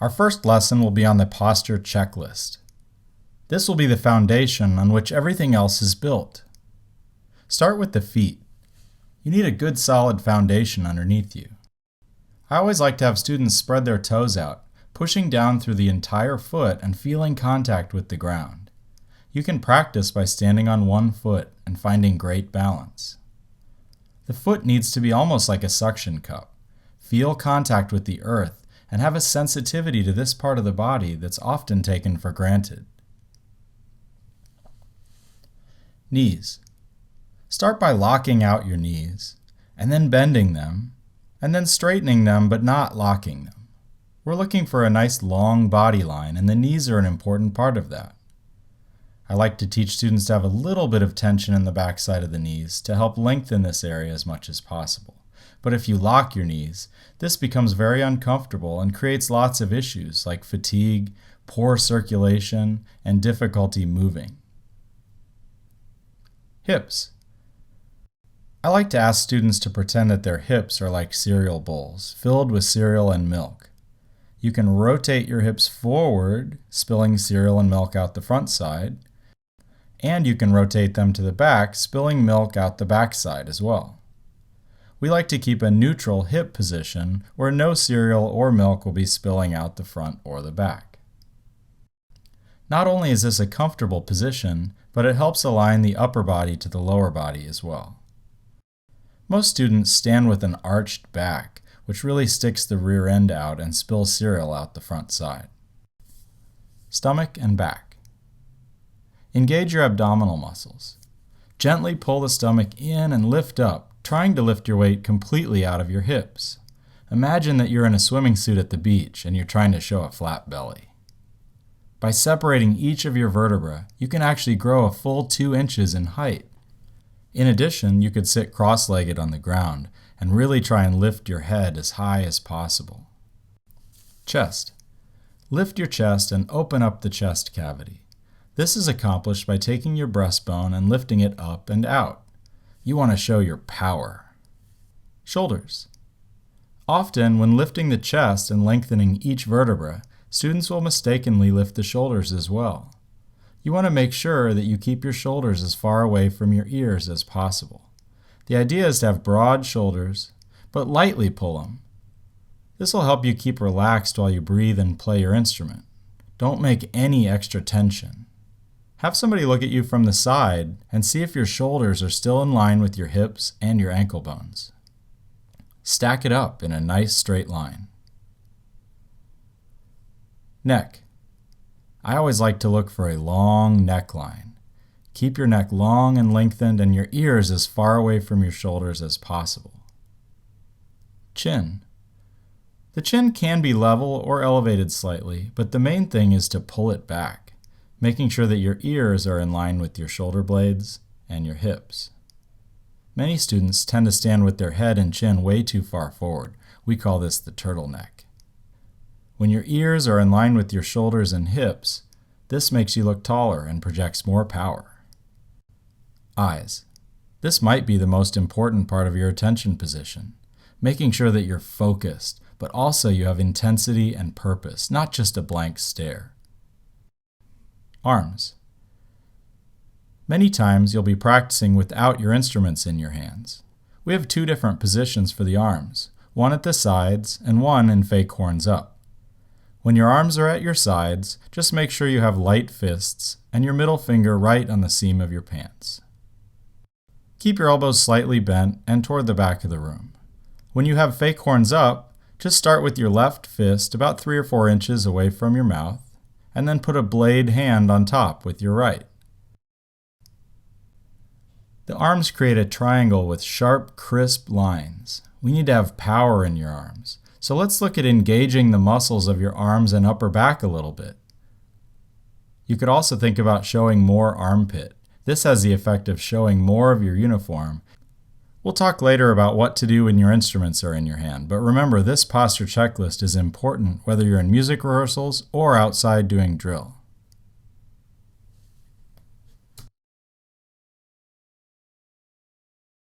Our first lesson will be on the posture checklist. This will be the foundation on which everything else is built. Start with the feet. You need a good solid foundation underneath you. I always like to have students spread their toes out, pushing down through the entire foot and feeling contact with the ground. You can practice by standing on one foot and finding great balance. The foot needs to be almost like a suction cup. Feel contact with the earth and have a sensitivity to this part of the body that's often taken for granted. Knees. Start by locking out your knees, and then bending them, and then straightening them but not locking them. We're looking for a nice long body line, and the knees are an important part of that. I like to teach students to have a little bit of tension in the backside of the knees to help lengthen this area as much as possible. But if you lock your knees, this becomes very uncomfortable and creates lots of issues like fatigue, poor circulation, and difficulty moving. Hips. I like to ask students to pretend that their hips are like cereal bowls, filled with cereal and milk. You can rotate your hips forward, spilling cereal and milk out the front side, and you can rotate them to the back, spilling milk out the back side as well. We like to keep a neutral hip position where no cereal or milk will be spilling out the front or the back. Not only is this a comfortable position, but it helps align the upper body to the lower body as well. Most students stand with an arched back, which really sticks the rear end out and spills cereal out the front side. Stomach and back. Engage your abdominal muscles. Gently pull the stomach in and lift up, trying to lift your weight completely out of your hips. Imagine that you're in a swimming suit at the beach and you're trying to show a flat belly. By separating each of your vertebrae, you can actually grow a full 2 inches in height. In addition, you could sit cross-legged on the ground and really try and lift your head as high as possible. Chest. Lift your chest and open up the chest cavity. This is accomplished by taking your breastbone and lifting it up and out. You want to show your power. Shoulders. Often, when lifting the chest and lengthening each vertebra, students will mistakenly lift the shoulders as well. You want to make sure that you keep your shoulders as far away from your ears as possible. The idea is to have broad shoulders, but lightly pull them. This will help you keep relaxed while you breathe and play your instrument. Don't make any extra tension. Have somebody look at you from the side and see if your shoulders are still in line with your hips and your ankle bones. Stack it up in a nice straight line. Neck. I always like to look for a long neckline. Keep your neck long and lengthened and your ears as far away from your shoulders as possible. Chin. The chin can be level or elevated slightly, but the main thing is to pull it back, making sure that your ears are in line with your shoulder blades and your hips. Many students tend to stand with their head and chin way too far forward. We call this the turtleneck. When your ears are in line with your shoulders and hips, this makes you look taller and projects more power. Eyes. This might be the most important part of your attention position, making sure that you're focused, but also you have intensity and purpose, not just a blank stare. Arms. Many times you'll be practicing without your instruments in your hands. We have 2 different positions for the arms, one at the sides and one in fake horns up. When your arms are at your sides, just make sure you have light fists and your middle finger right on the seam of your pants. Keep your elbows slightly bent and toward the back of the room. When you have fake horns up, just start with your left fist about 3 or 4 inches away from your mouth, and then put a blade hand on top with your right. The arms create a triangle with sharp, crisp lines. We need to have power in your arms. So let's look at engaging the muscles of your arms and upper back a little bit. You could also think about showing more armpit. This has the effect of showing more of your uniform. We'll talk later about what to do when your instruments are in your hand, but remember this posture checklist is important whether you're in music rehearsals or outside doing drill.